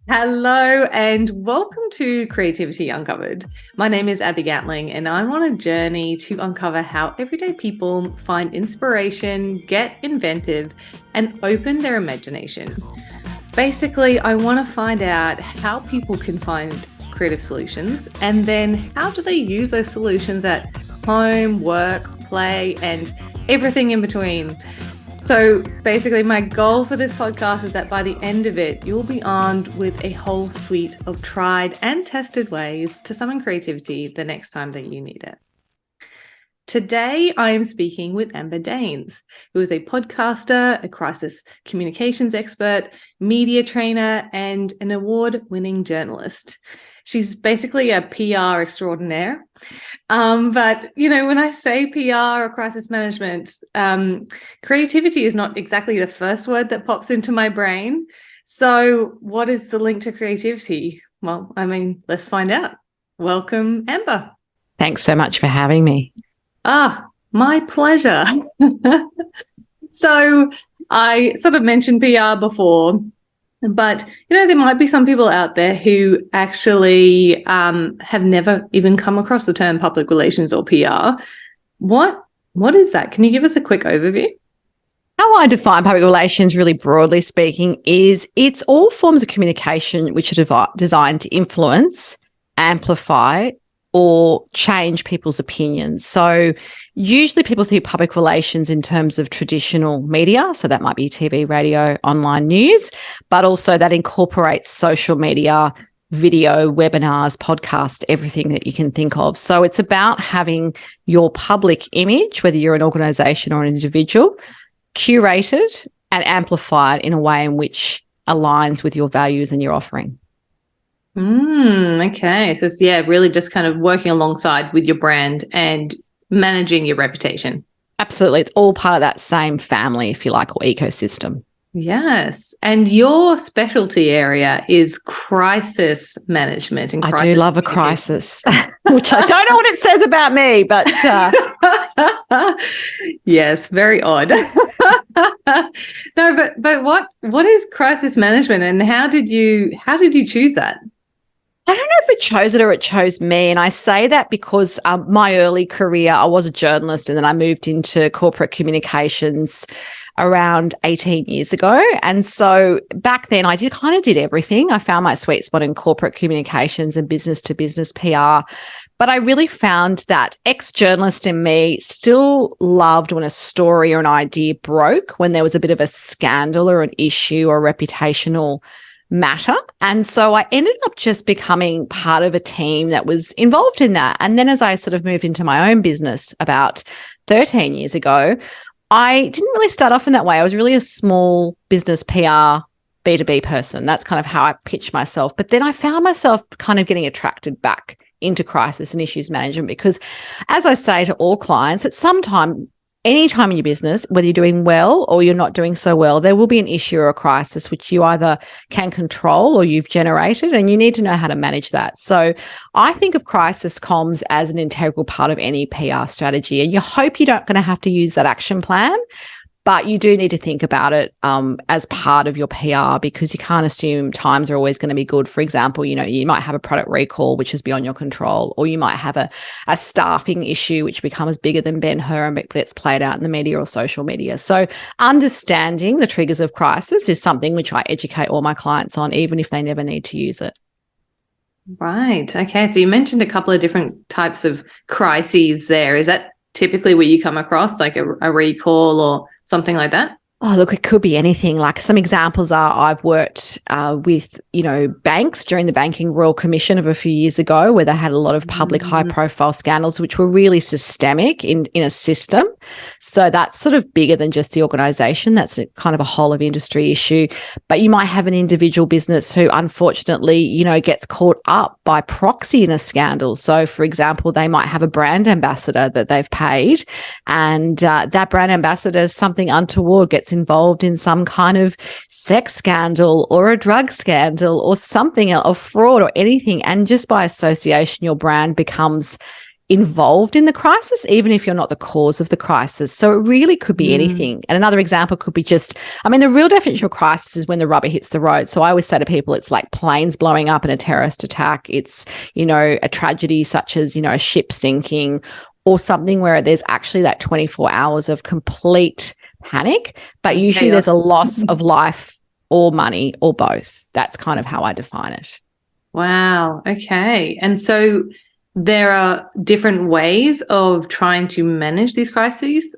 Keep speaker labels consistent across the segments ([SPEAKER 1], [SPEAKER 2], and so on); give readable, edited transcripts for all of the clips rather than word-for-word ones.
[SPEAKER 1] Hello and welcome to Creativity Uncovered. My name is Abby Gatling and I'm on a journey to uncover how everyday people find inspiration, get inventive, and open their imagination. Basically, I want to find out how people can find creative solutions and then how do they use those solutions at home, work, play, and everything in between. So basically, my goal for this podcast is that by the end of it, you'll be armed with a whole suite of tried and tested ways to summon creativity the next time that you need it. Today, I am speaking with Daines, who is a podcaster, a crisis communications expert, media trainer, and an award-winning journalist. She's basically a PR extraordinaire. But, when I say PR or crisis management, creativity is not exactly the first word that pops into my brain. So what is the link to creativity? Well, let's find out. Welcome, Amber.
[SPEAKER 2] Thanks so much for having me.
[SPEAKER 1] My pleasure. So I sort of mentioned PR before, but, there might be some people out there who actually have never even come across the term public relations or PR. What is that? Can you give us a quick overview?
[SPEAKER 2] How I define public relations, really broadly speaking, is it's all forms of communication which are designed to influence, amplify, or change people's opinions. So usually people think public relations in terms of traditional media. So that might be TV, radio, online news, but also that incorporates social media, video, webinars, podcasts, everything that you can think of. So it's about having your public image, whether you're an organisation or an individual, curated and amplified in a way in which aligns with your values and your offering.
[SPEAKER 1] Okay. So it's, really just kind of working alongside with your brand and managing your reputation.
[SPEAKER 2] Absolutely. It's all part of that same family, if you like, or ecosystem.
[SPEAKER 1] Yes. And your specialty area is crisis management. And
[SPEAKER 2] I do love a crisis, which I don't know what it says about me, but
[SPEAKER 1] yes, very odd. No, but what is crisis management and how did you choose that?
[SPEAKER 2] I don't know if it chose it or it chose me. And I say that because my early career, I was a journalist and then I moved into corporate communications around 18 years ago. And so back then I did everything. I found my sweet spot in corporate communications and business to business PR. But I really found that ex-journalist in me still loved when a story or an idea broke, when there was a bit of a scandal or an issue or reputational matter. And so I ended up just becoming part of a team that was involved in that. And then as I sort of moved into my own business about 13 years ago, I didn't really start off in that way. I was really a small business PR B2B person. That's kind of how I pitched myself. But then I found myself kind of getting attracted back into crisis and issues management because, as I say to all clients, at some time, any time in your business, whether you're doing well or you're not doing so well, there will be an issue or a crisis which you either can control or you've generated, and you need to know how to manage that. So I think of crisis comms as an integral part of any PR strategy, and you hope you're not going to have to use that action plan, but you do need to think about it as part of your PR because you can't assume times are always going to be good. For example, you might have a product recall, which is beyond your control, or you might have a staffing issue, which becomes bigger than Ben-Hur and gets played out in the media or social media. So understanding the triggers of crisis is something which I educate all my clients on, even if they never need to use it.
[SPEAKER 1] Right. Okay. So you mentioned a couple of different types of crises there. Is that typically what you come across, like a recall or something like that?
[SPEAKER 2] Oh, look, it could be anything. Like some examples are I've worked with, banks during the Banking Royal Commission of a few years ago where they had a lot of public high-profile scandals which were really systemic in a system. So that's sort of bigger than just the organisation. That's kind of a whole of industry issue. But you might have an individual business who unfortunately, gets caught up by proxy in a scandal. So, for example, they might have a brand ambassador that they've paid and that brand ambassador, something untoward gets involved in some kind of sex scandal or a drug scandal or something, or fraud or anything. And just by association, your brand becomes involved in the crisis, even if you're not the cause of the crisis. So it really could be anything. And another example could be just, I mean, the real definition of crisis is when the rubber hits the road. So I always say to people, it's like planes blowing up in a terrorist attack. It's, you know, a tragedy such as, you know, a ship sinking, or something where there's actually that 24 hours of complete panic. But usually there's a loss of life or money or both. That's kind of how I define it. Wow.
[SPEAKER 1] Okay. And so there are different ways of trying to manage these crises?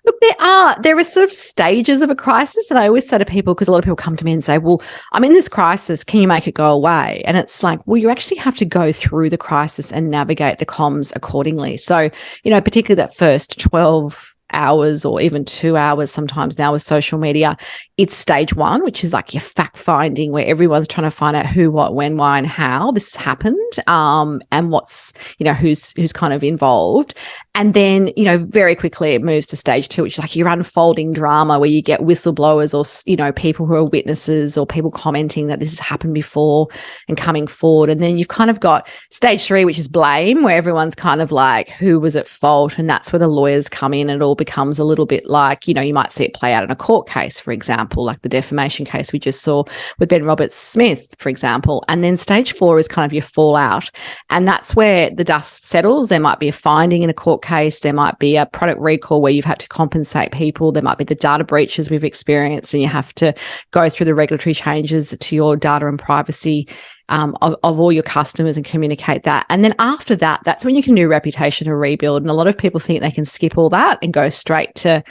[SPEAKER 2] Look, there are sort of stages of a crisis. And I always say to people, because a lot of people come to me and say, well, I'm in this crisis, can you make it go away? And it's like, well, you actually have to go through the crisis and navigate the comms accordingly. So, you know, particularly that first 12 hours or even 2 hours sometimes now with social media, it's stage one, which is like your fact finding, where everyone's trying to find out who, what, when, why, and how this happened, and what's, you know, who's kind of involved. And then, you know, very quickly it moves to stage two, which is like your unfolding drama, where you get whistleblowers or, you know, people who are witnesses or people commenting that this has happened before and coming forward. And then you've kind of got stage three, which is blame, where everyone's kind of like, who was at fault? And that's where the lawyers come in, and it all becomes a little bit like, you know, you might see it play out in a court case, for example, like the defamation case we just saw with Ben Roberts-Smith, for example. And then stage four is kind of your fallout. And that's where the dust settles. There might be a finding in a court case. There might be a product recall where you've had to compensate people. There might be the data breaches we've experienced, and you have to go through the regulatory changes to your data and privacy of all your customers and communicate that. And then after that, that's when you can do reputation or rebuild. And a lot of people think they can skip all that and go straight to,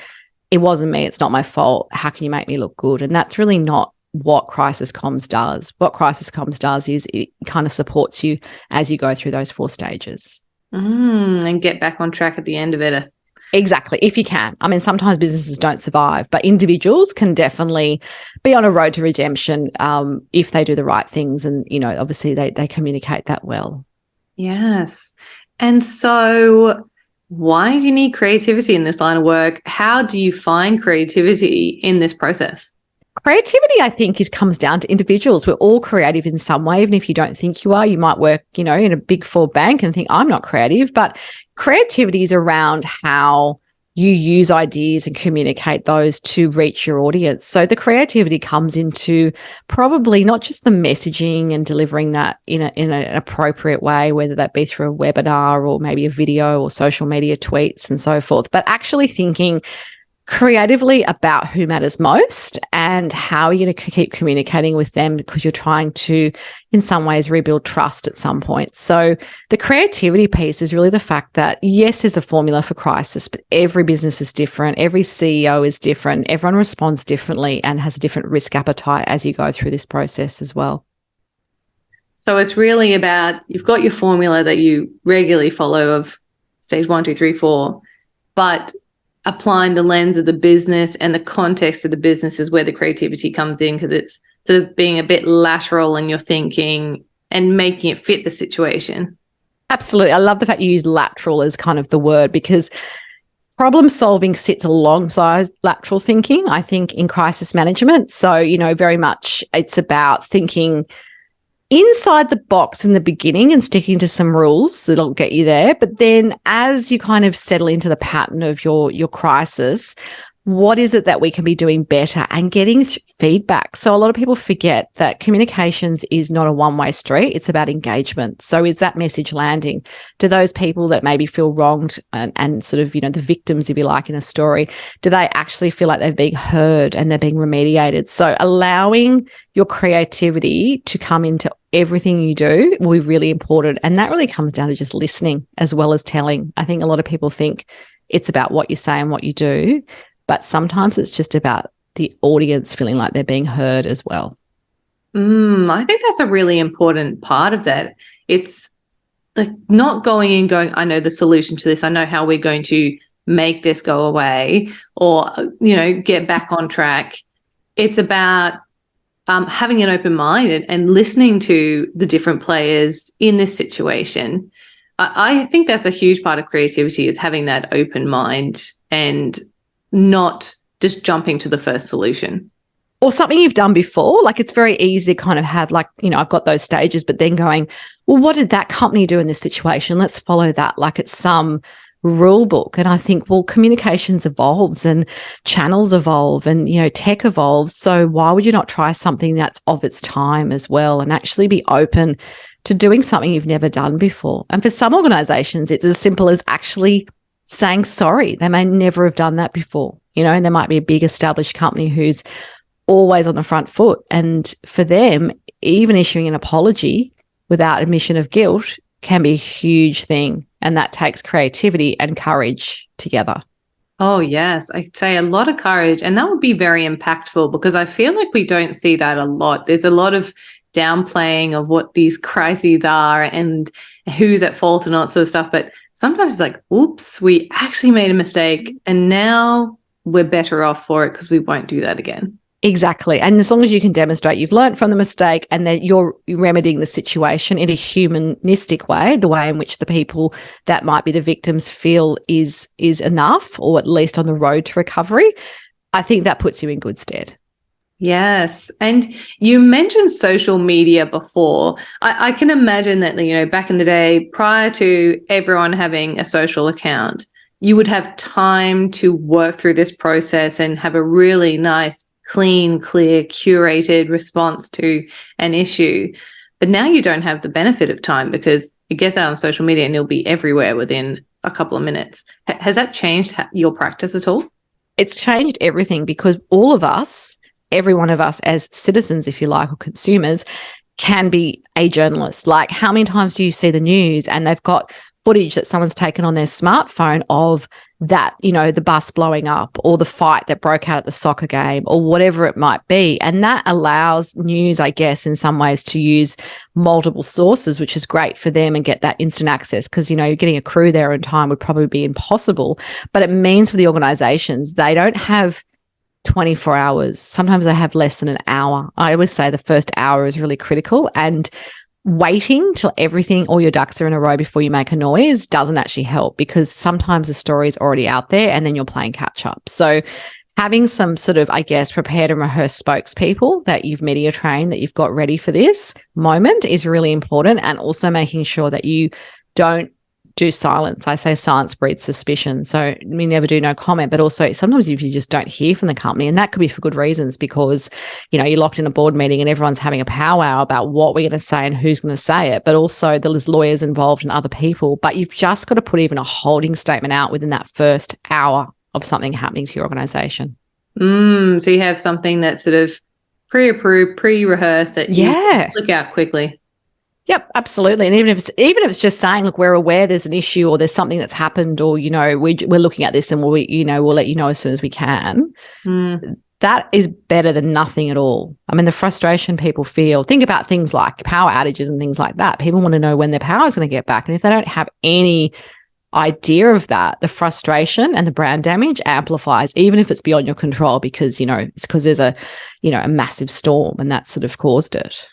[SPEAKER 2] it wasn't me, it's not my fault, how can you make me look good? And that's really not what crisis comms does. What crisis comms does is it kind of supports you as you go through those four stages.
[SPEAKER 1] And get back on track at the end of it.
[SPEAKER 2] Exactly, if you can. I mean, sometimes businesses don't survive, but individuals can definitely be on a road to redemption if they do the right things. And, you know, obviously they communicate that well.
[SPEAKER 1] Yes. And so why do you need creativity in this line of work? How do you find creativity in this process?
[SPEAKER 2] Creativity, I think, comes down to individuals. We're all creative in some way. Even if you don't think you are, you might work, you know, in a big four bank and think, I'm not creative. But creativity is around how you use ideas and communicate those to reach your audience. So the creativity comes into probably not just the messaging and delivering that in an appropriate way, whether that be through a webinar or maybe a video or social media tweets and so forth, but actually thinking creatively about who matters most and how you're going to keep communicating with them, because you're trying to, in some ways, rebuild trust at some point. So the creativity piece is really the fact that, yes, there's a formula for crisis, but every business is different. Every CEO is different. Everyone responds differently and has a different risk appetite as you go through this process as well.
[SPEAKER 1] So it's really about, you've got your formula that you regularly follow of stage 1, 2, 3, 4, but applying the lens of the business and the context of the business is where the creativity comes in, because it's sort of being a bit lateral in your thinking and making it fit the situation.
[SPEAKER 2] Absolutely. I love the fact you use lateral as kind of the word, because problem solving sits alongside lateral thinking, I think, in crisis management. So, you know, very much it's about thinking inside the box in the beginning and sticking to some rules that'll get you there. But then as you kind of settle into the pattern of your crisis, what is it that we can be doing better, and getting feedback? So a lot of people forget that communications is not a one-way street. It's about engagement. So is that message landing? Do those people that maybe feel wronged and sort of, you know, the victims, if you like, in a story, do they actually feel like they're being heard and they're being remediated? So allowing your creativity to come into everything you do will be really important. And that really comes down to just listening as well as telling. I think a lot of people think it's about what you say and what you do, but sometimes it's just about the audience feeling like they're being heard as well.
[SPEAKER 1] I think that's a really important part of that. It's like not going in going, I know the solution to this. I know how we're going to make this go away or, you know, get back on track. It's about having an open mind and listening to the different players in this situation. I think that's a huge part of creativity, is having that open mind and not just jumping to the first solution.
[SPEAKER 2] or something you've done before. Like, it's very easy to kind of have, like, I've got those stages, but then going, well, what did that company do in this situation? Let's follow that like it's some rule book. And I think, well, communications evolves and channels evolve and, tech evolves. So why would you not try something that's of its time as well and actually be open to doing something you've never done before? And for some organizations, it's as simple as actually saying sorry. They may never have done that before, and there might be a big established company who's always on the front foot. And for them, even issuing an apology without admission of guilt can be a huge thing. And that takes creativity and courage together.
[SPEAKER 1] Oh, yes. I'd say a lot of courage. And that would be very impactful because I feel like we don't see that a lot. There's a lot of downplaying of what these crises are and who's at fault and all that sort of stuff. But sometimes it's like, oops, we actually made a mistake and now we're better off for it because we won't do that again.
[SPEAKER 2] Exactly. And as long as you can demonstrate you've learned from the mistake and that you're remedying the situation in a humanistic way, the way in which the people that might be the victims feel is enough, or at least on the road to recovery, I think that puts you in good stead.
[SPEAKER 1] Yes. And you mentioned social media before. I can imagine that, back in the day, prior to everyone having a social account, you would have time to work through this process and have a really nice, clean, clear, curated response to an issue. But now you don't have the benefit of time because it gets out on social media and it'll be everywhere within a couple of minutes. Has that changed your practice at all?
[SPEAKER 2] It's changed everything because all of us, every one of us as citizens, if you like, or consumers, can be a journalist. Like, how many times do you see the news and they've got footage that someone's taken on their smartphone of that, the bus blowing up or the fight that broke out at the soccer game or whatever it might be. And that allows news, I guess, in some ways to use multiple sources, which is great for them and get that instant access because, getting a crew there in time would probably be impossible. But it means for the organizations, they don't have 24 hours. Sometimes they have less than an hour. I always say the first hour is really critical, and waiting till all your ducks are in a row before you make a noise doesn't actually help because sometimes the story is already out there and then you're playing catch up. So having some sort of, I guess, prepared and rehearsed spokespeople that you've media trained, that you've got ready for this moment is really important, and also making sure that you don't do silence. I say silence breeds suspicion. So we never do no comment, but also sometimes if you just don't hear from the company, and that could be for good reasons because, you're locked in a board meeting and everyone's having a powwow about what we're going to say and who's going to say it, but also there's lawyers involved and other people, but you've just got to put even a holding statement out within that first hour of something happening to your organization.
[SPEAKER 1] So you have something that's sort of pre-approved, pre-rehearsed that you look out quickly.
[SPEAKER 2] Yep, absolutely. And even if it's just saying, look, we're aware there's an issue or there's something that's happened, or we're looking at this and we'll let you know as soon as we can. That is better than nothing at all. I mean, the frustration people feel. Think about things like power outages and things like that. People want to know when their power is going to get back, and if they don't have any idea of that, the frustration and the brand damage amplifies, even if it's beyond your control, because it's because there's a massive storm and that sort of caused it.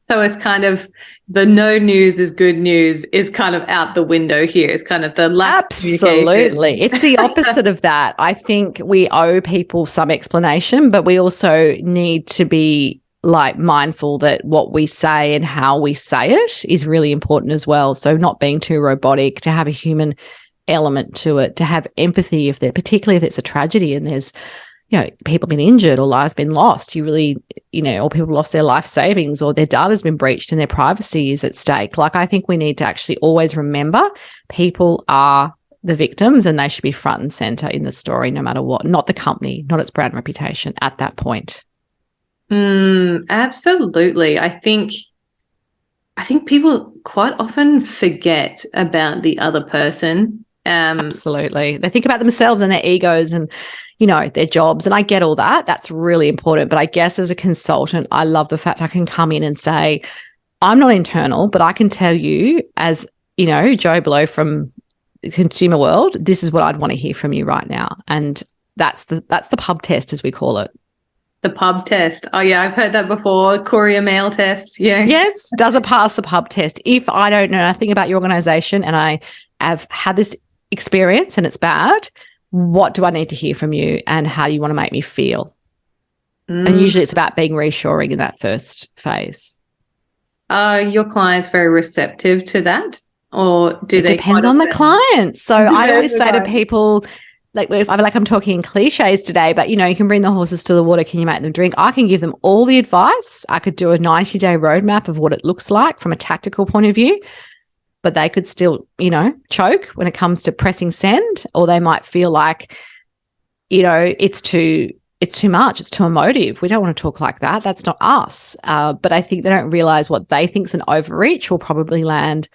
[SPEAKER 1] So it's kind of the no news is good news is kind of out the window here. It's kind of the lack of communication.
[SPEAKER 2] Absolutely. It's the opposite of that. I think we owe people some explanation, but we also need to be mindful that what we say and how we say it is really important as well. So not being too robotic, to have a human element to it, to have empathy particularly if it's a tragedy and there's people been injured or lives been lost, you really, or people lost their life savings or their data's been breached and their privacy is at stake. I think we need to actually always remember people are the victims and they should be front and center in the story no matter what, not the company, not its brand reputation at that point.
[SPEAKER 1] Absolutely. I think people quite often forget about the other person.
[SPEAKER 2] Absolutely. They think about themselves and their egos and their jobs. And I get all that. That's really important. But I guess as a consultant, I love the fact I can come in and say, I'm not internal, but I can tell you as, Joe Blow from the consumer world, this is what I'd want to hear from you right now. And that's the pub test, as we call it.
[SPEAKER 1] The pub test. Oh, yeah, I've heard that before. Courier mail test. Yeah.
[SPEAKER 2] Yes. Does it pass the pub test? If I don't know nothing about your organization and I have had this experience and it's bad, what do I need to hear from you and how do you want to make me feel? And usually it's about being reassuring in that first phase.
[SPEAKER 1] Are your clients very receptive to that? Or do they?
[SPEAKER 2] It depends on the client. So I always say to people, like, I'm talking in cliches today, but, you know, you can bring the horses to the water. Can you make them drink? I can give them all the advice. I could do a 90-day roadmap of what it looks like from a tactical point of view, but they could still, you know, choke when it comes to pressing send, or they might feel like, you know, it's too much. It's too emotive. We don't want to talk like that. That's not us. But I think they don't realize what they think is an overreach will probably land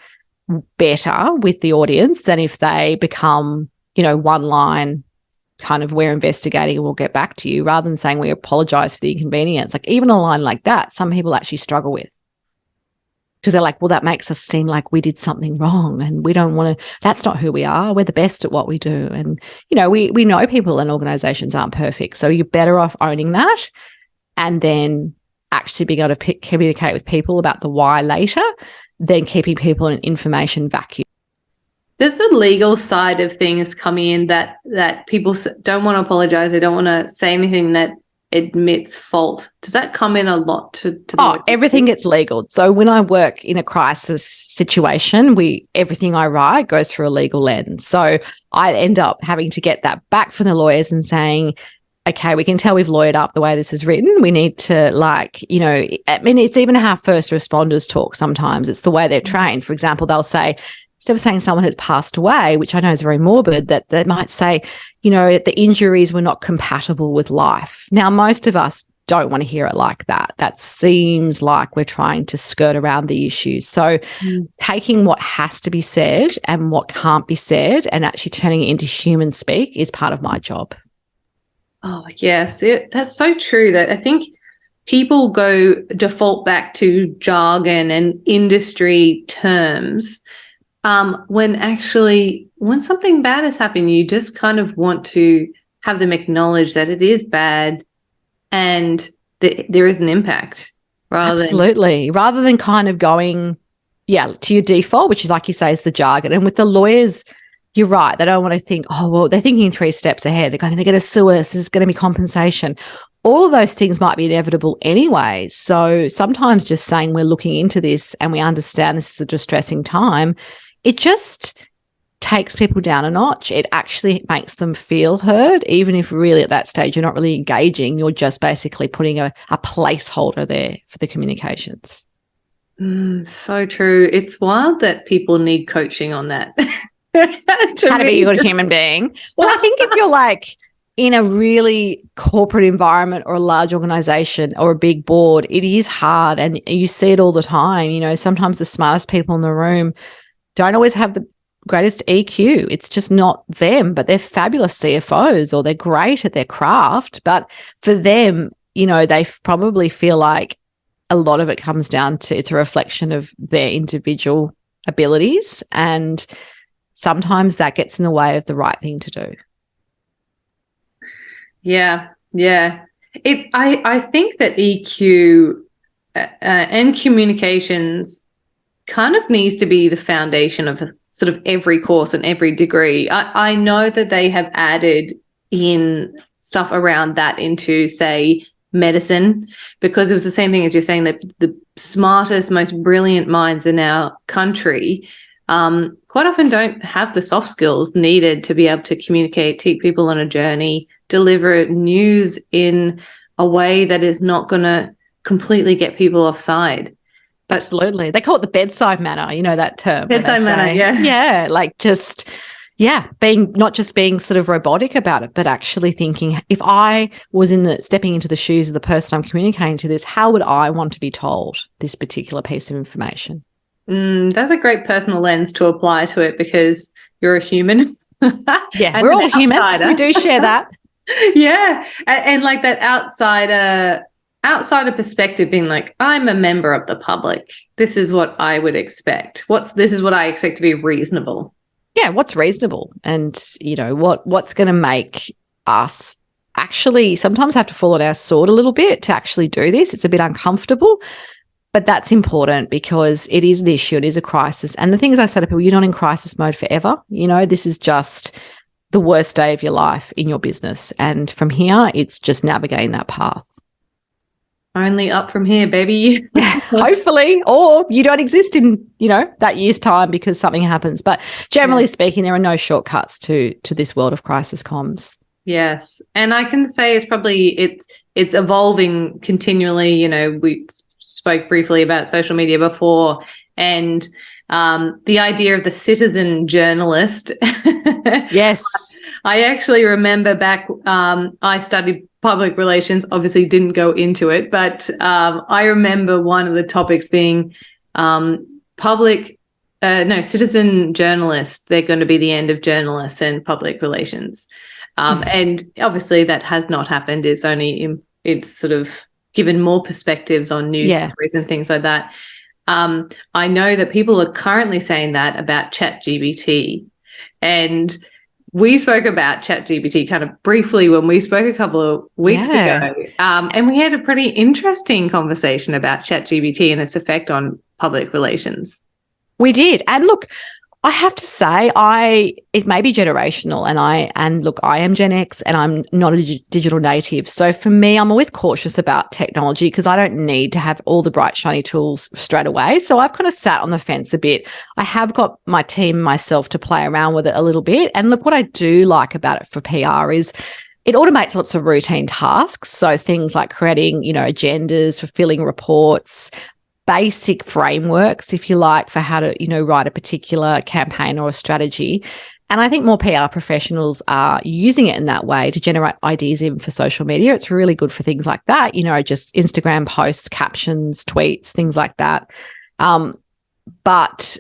[SPEAKER 2] better with the audience than if they become, you know, one line kind of, we're investigating and we'll get back to you, rather than saying we apologize for the inconvenience. Like, even a line like that, some people actually struggle with, because they're like, well, that makes us seem like we did something wrong and we don't want to, that's not who we are. We're the best at what we do. And, you know, we know people and organizations aren't perfect. So you're better off owning that and then actually being able to communicate with people about the why later than keeping people in an information vacuum.
[SPEAKER 1] Does the legal side of things come in that people don't want to apologize? They don't want to say anything that admits fault. Does that come in a lot to the
[SPEAKER 2] everything gets legal. So when I work in a crisis situation, everything I write goes through a legal lens. So I end up having to get that back from the lawyers and saying, okay, we can tell we've lawyered up the way this is written. We need to, like, you know, I mean, it's even how first responders talk sometimes. It's the way they're trained. For example, they'll say, instead of saying someone has passed away, which I know is very morbid, that they might say, you know, the injuries were not compatible with life. Now, most of us don't want to hear it like that. That seems like we're trying to skirt around the issues. So taking what has to be said and what can't be said and actually turning it into human speak is part of my job.
[SPEAKER 1] Oh, yes. That's so true. That I think people default back to jargon and industry terms when something bad has happened, you just kind of want to have them acknowledge that it is bad and that there is an impact. Rather than kind of going, to your default, which is, like you say, is the jargon. And with the lawyers, you're right. They don't want to think, oh, well, they're thinking 3 steps ahead. They're going, they're going to sue us. There's going to be compensation. All of those things might be inevitable anyway. So sometimes just saying we're looking into this and we understand this is a distressing time, it just takes people down a notch. It actually makes them feel heard, even if really at that stage you're not really engaging. You're just basically putting a placeholder there for the communications. So true. It's wild that people need coaching on that.
[SPEAKER 2] How to be a good human being. Well, I think if you're like in a really corporate environment or a large organization or a big board, it is hard, and you see it all the time. You know, sometimes the smartest people in the room don't always have the greatest EQ. It's just not them, but they're fabulous CFOs or they're great at their craft. But for them, you know, they probably feel like a lot of it comes down to, it's a reflection of their individual abilities, and sometimes that gets in the way of the right thing to do.
[SPEAKER 1] Yeah. I think that EQ and communications kind of needs to be the foundation of sort of every course and every degree. I know that they have added in stuff around that into, say, medicine, because it was the same thing as you're saying, that the smartest, most brilliant minds in our country quite often don't have the soft skills needed to be able to communicate, take people on a journey, deliver news in a way that is not going to completely get people offside. But
[SPEAKER 2] absolutely. They call it the bedside manner, you know, that term.
[SPEAKER 1] Bedside manner, yeah.
[SPEAKER 2] Yeah, like just, being, not just being sort of robotic about it, but actually thinking, if I was stepping into the shoes of the person I'm communicating to this, how would I want to be told this particular piece of information?
[SPEAKER 1] That's a great personal lens to apply to it, because you're a human.
[SPEAKER 2] Yeah, we're all human. We do share that.
[SPEAKER 1] Yeah. And like that outsider perspective, being like, I'm a member of the public. This is what I would expect. This is what I expect to be reasonable.
[SPEAKER 2] Yeah, what's reasonable? And, you know, what's going to make us actually sometimes have to fall on our sword a little bit to actually do this. It's a bit uncomfortable. But that's important because it is an issue. It is a crisis. And the thing is, I say to people, you're not in crisis mode forever. You know, this is just the worst day of your life in your business. And from here, it's just navigating that path.
[SPEAKER 1] Only up from here, baby.
[SPEAKER 2] Hopefully, or you don't exist in, that year's time because something happens. But generally speaking, there are no shortcuts to this world of crisis comms.
[SPEAKER 1] Yes. And I can say it's evolving continually. We spoke briefly about social media before, and the idea of the citizen journalist.
[SPEAKER 2] Yes.
[SPEAKER 1] I actually remember back, I studied public relations, obviously didn't go into it, but I remember one of the topics being citizen journalists. They're going to be the end of journalists and public relations. And obviously that has not happened. It's sort of given more perspectives on news stories and things like that. I know that people are currently saying that about ChatGPT, and we spoke about ChatGPT kind of briefly when we spoke a couple of weeks ago, and we had a pretty interesting conversation about ChatGPT and its effect on public relations.
[SPEAKER 2] We did. And look, I have to say, it may be generational, and I am Gen X and I'm not a digital native. So for me, I'm always cautious about technology because I don't need to have all the bright, shiny tools straight away. So I've kind of sat on the fence a bit. I have got my team and myself to play around with it a little bit. And look, what I do like about it for PR is it automates lots of routine tasks. So things like creating, agendas, fulfilling reports, basic frameworks, if you like, for how to, write a particular campaign or a strategy. And I think more PR professionals are using it in that way to generate ideas even for social media. It's really good for things like that, just Instagram posts, captions, tweets, things like that. But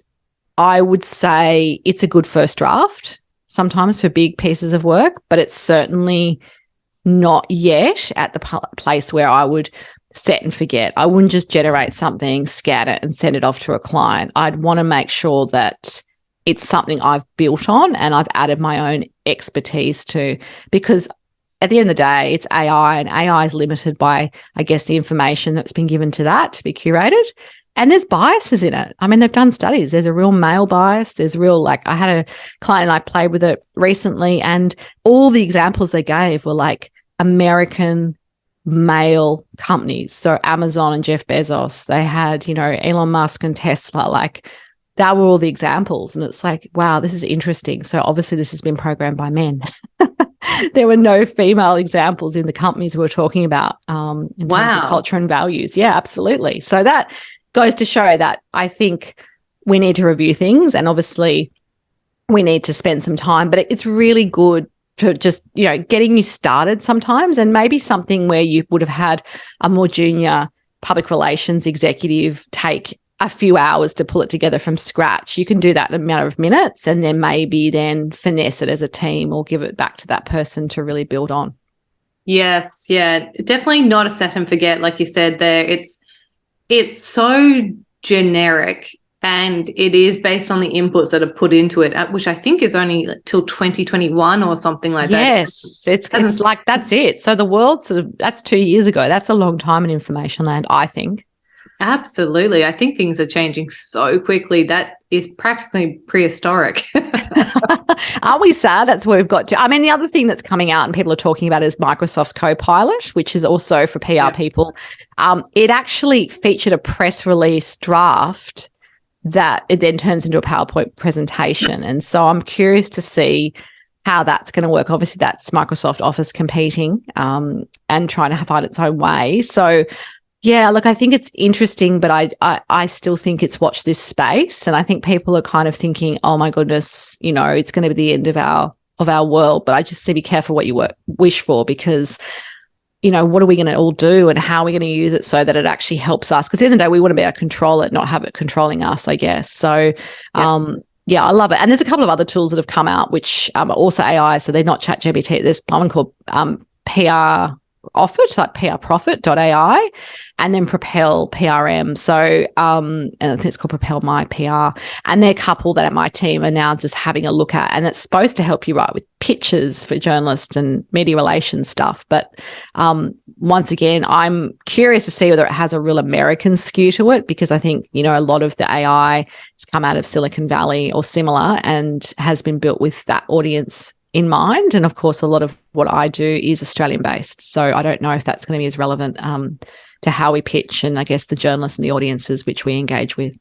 [SPEAKER 2] I would say it's a good first draft sometimes for big pieces of work, but it's certainly not yet at the place where I would set and forget. I wouldn't just generate something, scan it and send it off to a client. I'd want to make sure that it's something I've built on and I've added my own expertise to, because at the end of the day, it's AI, and AI is limited by, I guess, the information that's been given to that to be curated. And there's biases in it. I mean, they've done studies. There's a real male bias. There's I had a client and I played with it recently, and all the examples they gave were like American male companies. So Amazon and Jeff Bezos, they had, Elon Musk and Tesla, that were all the examples. And it's like, wow, this is interesting. So obviously this has been programmed by men. There were no female examples in the companies we were talking about in terms of culture and values. Yeah, absolutely. So that goes to show that I think we need to review things, and obviously we need to spend some time, but it's really good for just, getting you started sometimes, and maybe something where you would have had a more junior public relations executive take a few hours to pull it together from scratch. You can do that in a matter of minutes, and then maybe finesse it as a team or give it back to that person to really build on.
[SPEAKER 1] Yes, yeah, definitely not a set and forget, like you said there. It's so generic, and it is based on the inputs that are put into it, which I think is only till 2021 or something like that.
[SPEAKER 2] Yes, it's like that's it. So the world that's 2 years ago. That's a long time in information land, I think.
[SPEAKER 1] Absolutely. I think things are changing so quickly. That is practically prehistoric.
[SPEAKER 2] Aren't we sad? That's where we've got to. I mean, the other thing that's coming out and people are talking about is Microsoft's Copilot, which is also for PR people. It actually featured a press release draft that it then turns into a PowerPoint presentation. And so I'm curious to see how that's going to work. Obviously, that's Microsoft Office competing and trying to find its own way. So, yeah, look, I think it's interesting, but I still think it's watch this space. And I think people are kind of thinking, oh, my goodness, it's going to be the end of our world. But I just say be careful what you wish for, because what are we going to all do, and how are we going to use it so that it actually helps us? Because at the end of the day, we want to be able to control it, not have it controlling us, I guess. So, I love it. And there's a couple of other tools that have come out, which are also AI. So they're not ChatGPT. There's one called PR Offer, like prprofit.ai, and then Propel PRM. So, and I think it's called Propel My PR. And they're a couple that at my team are now just having a look at, and it's supposed to help you write with pitches for journalists and media relations stuff. But once again, I'm curious to see whether it has a real American skew to it, because I think, a lot of the AI has come out of Silicon Valley or similar and has been built with that audience in mind. And of course, a lot of what I do is Australian based. So I don't know if that's going to be as relevant to how we pitch and I guess the journalists and the audiences which we engage with.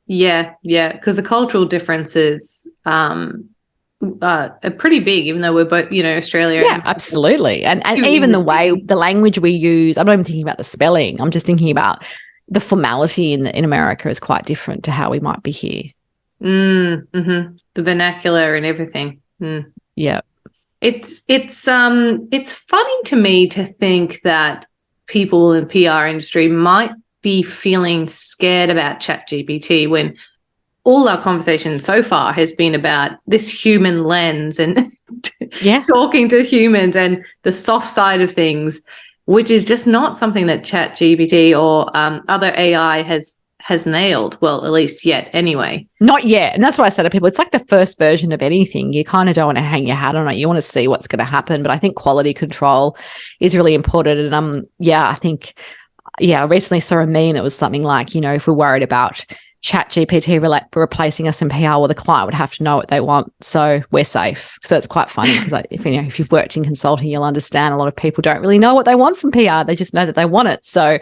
[SPEAKER 1] Yeah, because the cultural differences are pretty big, even though we're both, Australia.
[SPEAKER 2] Yeah, absolutely. And even the way, the language we use, I'm not even thinking about the spelling. I'm just thinking about the formality in America is quite different to how we might be here.
[SPEAKER 1] Mm-hmm. The vernacular and everything.
[SPEAKER 2] Yeah.
[SPEAKER 1] It's funny to me to think that people in the PR industry might be feeling scared about ChatGPT when all our conversation so far has been about this human lens and talking to humans and the soft side of things, which is just not something that ChatGPT or other AI has nailed. Well, at least yet anyway.
[SPEAKER 2] Not yet. And that's why I say to people, it's like the first version of anything. You kind of don't want to hang your hat on it. You want to see what's going to happen. But I think quality control is really important. And I think I recently saw a meme that was something like, if we're worried about ChatGPT replacing us in PR, well, the client would have to know what they want, so we're safe. So it's quite funny because if you've worked in consulting, you'll understand a lot of people don't really know what they want from PR. They just know that they want it. So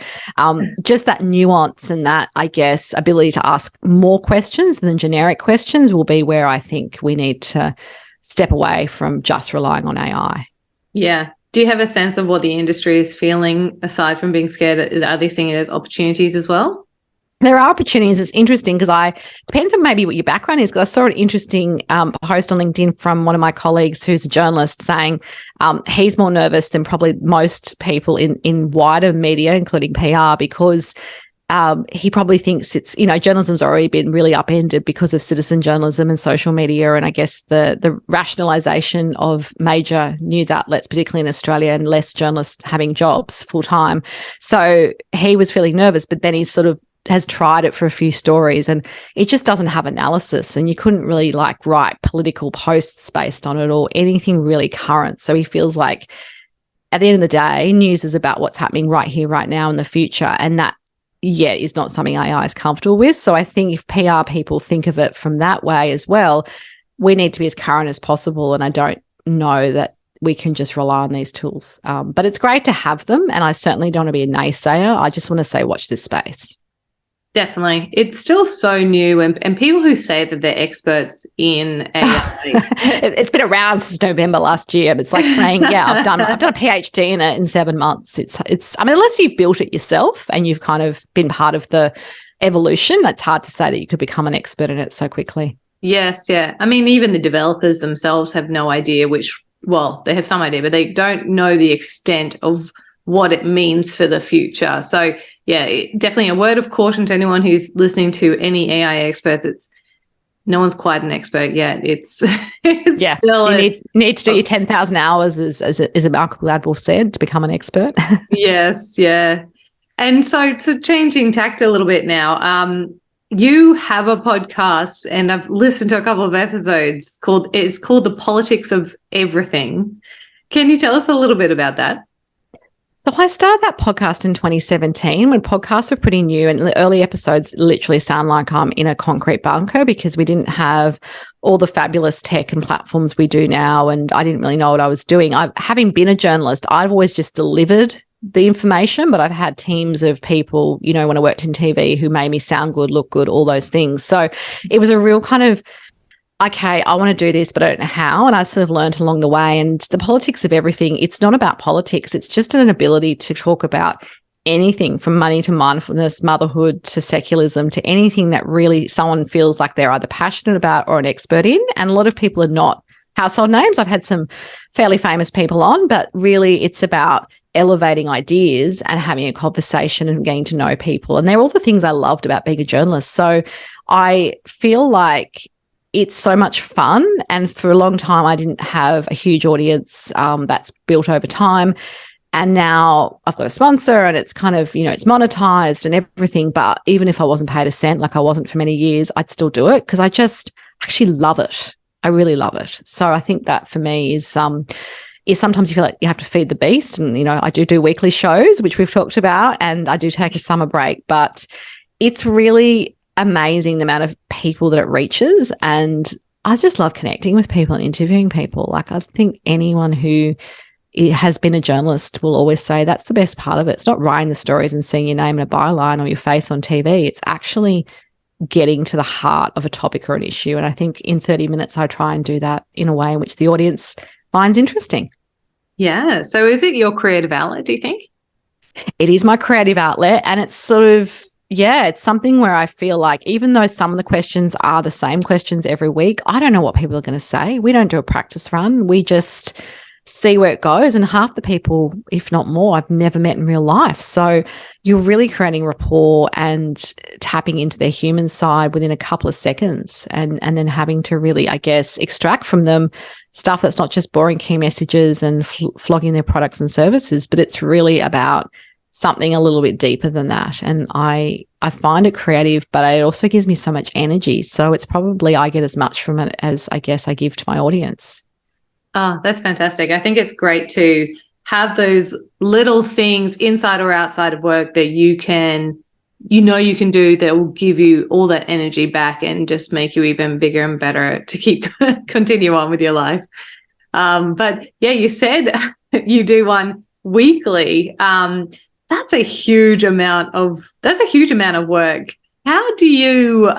[SPEAKER 2] just that nuance and that, I guess, ability to ask more questions than generic questions will be where I think we need to step away from just relying on AI. Yeah.
[SPEAKER 1] Do you have a sense of what the industry is feeling aside from being scared? Are they seeing it as opportunities as well?
[SPEAKER 2] There are opportunities. It's interesting because depends on maybe what your background is. Because I saw an interesting post on LinkedIn from one of my colleagues who's a journalist saying he's more nervous than probably most people in wider media, including PR, because he probably thinks it's, journalism's already been really upended because of citizen journalism and social media. And I guess the rationalization of major news outlets, particularly in Australia, and less journalists having jobs full time. So he was feeling nervous, but then he's sort of has tried it for a few stories and it just doesn't have analysis, and you couldn't really write political posts based on it or anything really current. So he feels like at the end of the day, news is about what's happening right here, right now in the future. And that, is not something AI is comfortable with. So I think if PR people think of it from that way as well, we need to be as current as possible. And I don't know that we can just rely on these tools. But it's great to have them. And I certainly don't want to be a naysayer. I just want to say, watch this space.
[SPEAKER 1] Definitely. It's still so new, and people who say that they're experts in AI.
[SPEAKER 2] It's been around since November last year. It's like saying, I've done a PhD in it in 7 months. It's unless you've built it yourself and you've kind of been part of the evolution, it's hard to say that you could become an expert in it so quickly.
[SPEAKER 1] Yes, yeah. I mean, even the developers themselves have no idea they have some idea, but they don't know the extent of what it means for the future. So definitely a word of caution to anyone who's listening to any AI experts. No one's quite an expert yet. It's still
[SPEAKER 2] you need to do your 10,000 hours as Malcolm Gladwell said to become an expert.
[SPEAKER 1] Yes, yeah. And so changing tact a little bit now, you have a podcast and I've listened to a couple of episodes called The Politics of Everything. Can you tell us a little bit about that?
[SPEAKER 2] So I started that podcast in 2017 when podcasts were pretty new, and the early episodes literally sound like I'm in a concrete bunker because we didn't have all the fabulous tech and platforms we do now, and I didn't really know what I was doing. Having been a journalist, I've always just delivered the information, but I've had teams of people, when I worked in TV who made me sound good, look good, all those things. So it was a real kind of, okay, I want to do this, but I don't know how. And I sort of learned along the way. And the politics of everything, it's not about politics. It's just an ability to talk about anything from money to mindfulness, motherhood to secularism, to anything that really someone feels like they're either passionate about or an expert in. And a lot of people are not household names. I've had some fairly famous people on, but really it's about elevating ideas and having a conversation and getting to know people. And they're all the things I loved about being a journalist. So I feel like it's so much fun. And for a long time, I didn't have a huge audience that's built over time. And now I've got a sponsor and it's kind of, it's monetized and everything. But even if I wasn't paid a cent, like I wasn't for many years, I'd still do it because I just actually love it. I really love it. So I think that for me is sometimes you feel like you have to feed the beast. And, I do weekly shows, which we've talked about, and I do take a summer break. But it's really amazing the amount of people that it reaches, and I just love connecting with people and interviewing people. Like I think anyone who it has been a journalist will always say that's the best part of it. It's not writing the stories and seeing your name in a byline or your face on TV. It's actually getting to the heart of a topic or an issue. And I think in 30 minutes, I try and do that in a way in which the audience finds interesting.
[SPEAKER 1] Yeah. So is it your creative outlet, do you think?
[SPEAKER 2] It is my creative outlet, and it's sort of, yeah, it's something where I feel like even though some of the questions are the same questions every week, I don't know what people are going to say. We don't do a practice run. We just see where it goes. And half the people, if not more, I've never met in real life. So you're really creating rapport and tapping into their human side within a couple of seconds, and then having to really, I guess, extract from them stuff that's not just boring key messages and flogging their products and services, but it's really about something a little bit deeper than that. And I find it creative, but it also gives me so much energy. So it's probably I get as much from it as I guess I give to my audience.
[SPEAKER 1] Oh, that's fantastic. I think it's great to have those little things inside or outside of work that you can do that will give you all that energy back and just make you even bigger and better to keep continue on with your life. But yeah, you said you do one weekly. That's a huge amount of work. How do you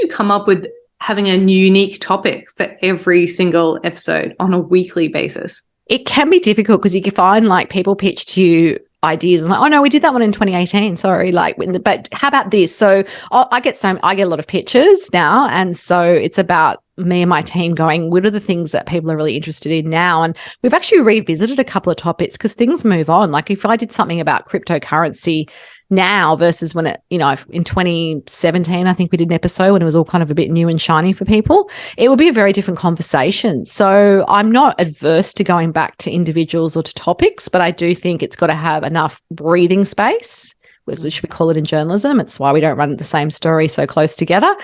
[SPEAKER 1] come up with having a unique topic for every single episode on a weekly basis?
[SPEAKER 2] It can be difficult because you can find like people pitch to you ideas and like, oh no, we did that one in 2018. Sorry, but how about this? So I get a lot of pitches now, and so it's about me and my team going, what are the things that people are really interested in now? And we've actually revisited a couple of topics because things move on. Like if I did something about cryptocurrency now versus when in 2017, I think we did an episode when it was all kind of a bit new and shiny for people, it would be a very different conversation. So I'm not adverse to going back to individuals or to topics, but I do think it's got to have enough breathing space, which we call it in journalism. It's why we don't run the same story so close together.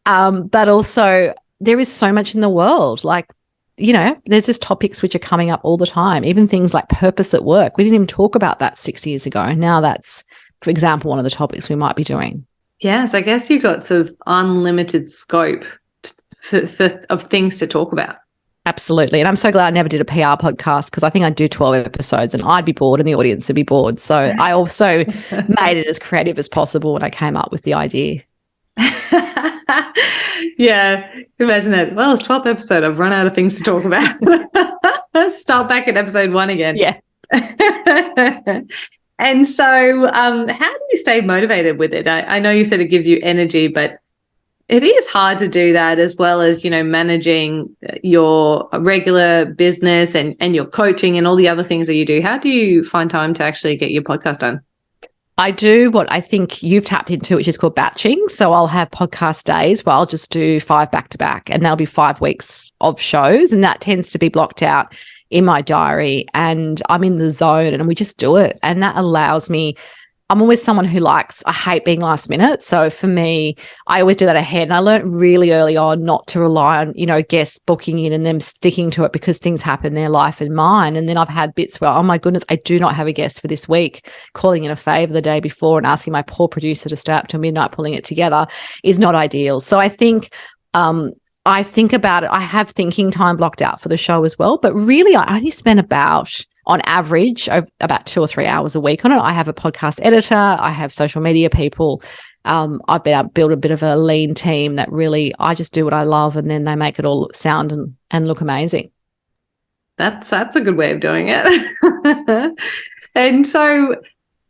[SPEAKER 2] But also there is so much in the world, like, there's just topics which are coming up all the time, even things like purpose at work. We didn't even talk about that 6 years ago. Now that's, for example, one of the topics we might be doing.
[SPEAKER 1] Yes, I guess you've got sort of unlimited scope of things to talk about.
[SPEAKER 2] Absolutely. And I'm so glad I never did a PR podcast because I think I'd do 12 episodes and I'd be bored and the audience would be bored. So I also made it as creative as possible when I came up with the idea.
[SPEAKER 1] Yeah, imagine that. Well, it's 12th episode. I've run out of things to talk about. Let's start back at episode 1 again.
[SPEAKER 2] Yeah.
[SPEAKER 1] And so how do you stay motivated with it? I know you said it gives you energy, but it is hard to do that as well as, managing your regular business and your coaching and all the other things that you do. How do you find time to actually get your podcast done?
[SPEAKER 2] I do what I think you've tapped into, which is called batching. So I'll have podcast days where I'll just do 5 back-to-back, and that'll be 5 weeks of shows, and that tends to be blocked out in my diary, and I'm in the zone and we just do it. And that allows me, I'm always someone who I hate being last minute. So for me, I always do that ahead. And I learned really early on not to rely on, guests booking in and them sticking to it because things happen in their life and mine. And then I've had bits where, oh my goodness, I do not have a guest for this week, calling in a favor the day before and asking my poor producer to stay up till midnight pulling it together is not ideal. So I think, I think about it. I have thinking time blocked out for the show as well, but really I only spend on average, about 2 or 3 hours a week on it. I have a podcast editor. I have social media people. I've been able to build a bit of a lean team that really, I just do what I love and then they make it all sound and look amazing.
[SPEAKER 1] That's a good way of doing it. And so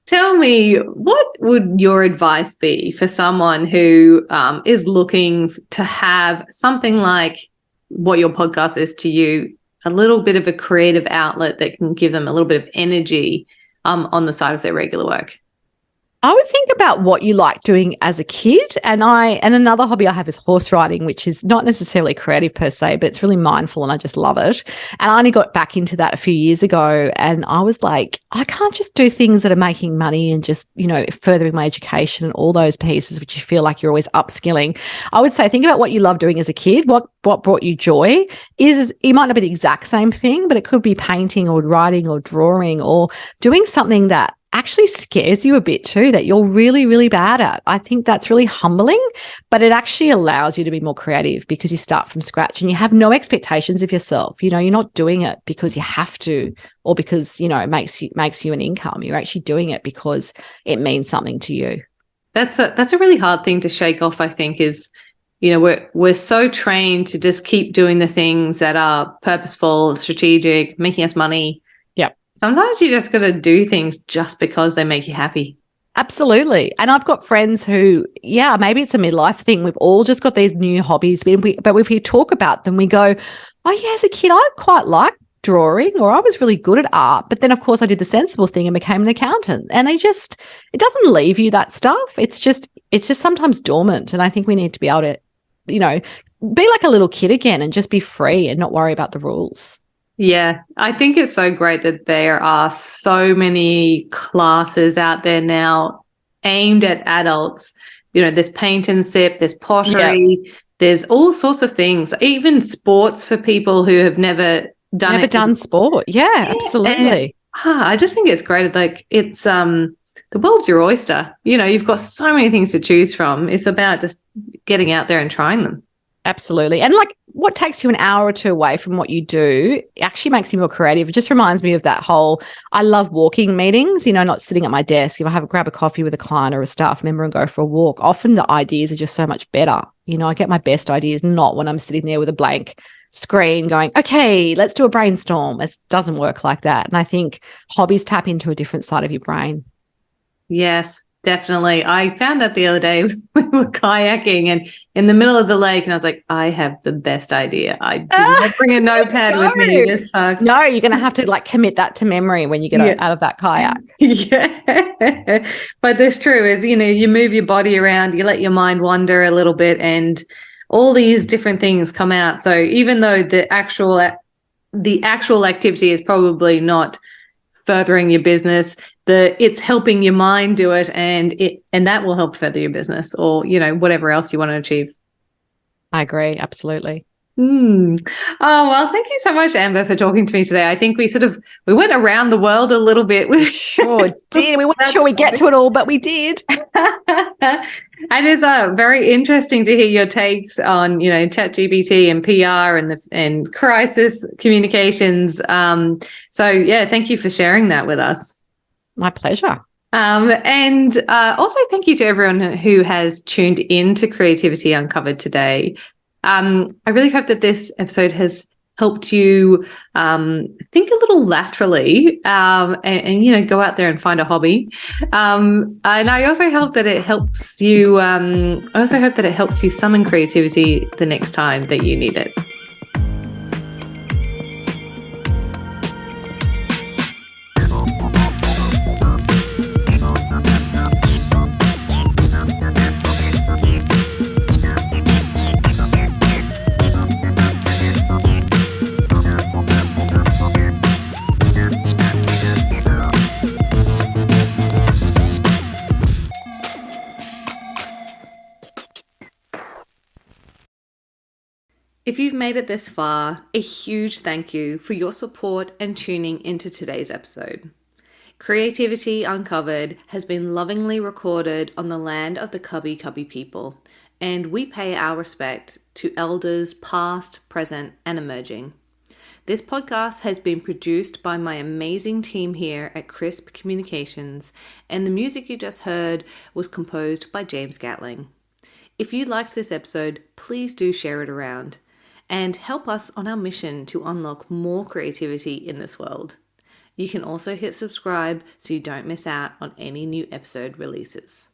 [SPEAKER 1] tell me, what would your advice be for someone who is looking to have something like what your podcast is to you, a little bit of a creative outlet that can give them a little bit of energy on the side of their regular work?
[SPEAKER 2] I would think about what you like doing as a kid. And another hobby I have is horse riding, which is not necessarily creative per se, but it's really mindful and I just love it. And I only got back into that a few years ago. And I was like, I can't just do things that are making money and just, furthering my education and all those pieces, which you feel like you're always upskilling. I would say, think about what you love doing as a kid. What brought you joy it might not be the exact same thing, but it could be painting or writing or drawing or doing something that actually scares you a bit too, that you're really, really bad at. I think that's really humbling, but it actually allows you to be more creative because you start from scratch and you have no expectations of yourself. You know, you're not doing it because you have to or because, you know, it makes you an income. You're actually doing it because it means something to you.
[SPEAKER 1] That's a really hard thing to shake off, I think, is, you know, we're so trained to just keep doing the things that are purposeful, strategic, making us money.
[SPEAKER 2] Yeah.
[SPEAKER 1] Sometimes you just got to do things just because they make you happy.
[SPEAKER 2] Absolutely. And I've got friends who, yeah, maybe it's a midlife thing. We've all just got these new hobbies, but if we talk about them, we go, oh, yeah, as a kid, I quite liked drawing or I was really good at art. But then, of course, I did the sensible thing and became an accountant. And it doesn't leave you that stuff. It's just sometimes dormant. And I think we need to be able to, you know, be like a little kid again and just be free and not worry about the rules.
[SPEAKER 1] Yeah, I think it's so great that there are so many classes out there now aimed at adults. You know, there's paint and sip, there's pottery, there's all sorts of things, even sports for people who have never done
[SPEAKER 2] sport. Yeah, absolutely.
[SPEAKER 1] I just think it's great. Like it's the world's your oyster. You know, you've got so many things to choose from. It's about just getting out there and trying them.
[SPEAKER 2] Absolutely. And like what takes you an hour or two away from what you do actually makes you more creative. It just reminds me of that whole, I love walking meetings, you know, not sitting at my desk. If I grab a coffee with a client or a staff member and go for a walk, often the ideas are just so much better. You know, I get my best ideas not when I'm sitting there with a blank screen going, okay, let's do a brainstorm. It doesn't work like that. And I think hobbies tap into a different side of your brain.
[SPEAKER 1] Yes, definitely. I found that the other day we were kayaking and in the middle of the lake, and I was like, I have the best idea. I did not bring a notepad with me. This sucks.
[SPEAKER 2] No, you're going to have to like commit that to memory when you get out of that kayak.
[SPEAKER 1] Yeah. But this true is, you know, you move your body around, you let your mind wander a little bit, and all these different things come out. So even though the actual activity is probably not furthering your business, it's helping your mind do it, and that will help further your business or, you know, whatever else you want to achieve.
[SPEAKER 2] I agree. Absolutely.
[SPEAKER 1] Oh, well, thank you so much, Amber, for talking to me today. I think we went around the world a little bit.
[SPEAKER 2] We sure did. We weren't sure we'd get to it all, but we did.
[SPEAKER 1] And it's very interesting to hear your takes on, you know, ChatGPT and PR and crisis communications. So yeah, thank you for sharing that with us.
[SPEAKER 2] My pleasure.
[SPEAKER 1] And also thank you to everyone who has tuned in to Creativity Uncovered today. I really hope that this episode has helped you think a little laterally and, you know, go out there and find a hobby. And I also hope that it helps you. I also hope that it helps you summon creativity the next time that you need it. If you've made it this far, a huge thank you for your support and tuning into today's episode. Creativity Uncovered has been lovingly recorded on the land of the Cubby Cubby people, and we pay our respect to elders past, present, and emerging. This podcast has been produced by my amazing team here at Crisp Communications, and the music you just heard was composed by James Gatling. If you liked this episode, please do share it around and help us on our mission to unlock more creativity in this world. You can also hit subscribe so you don't miss out on any new episode releases.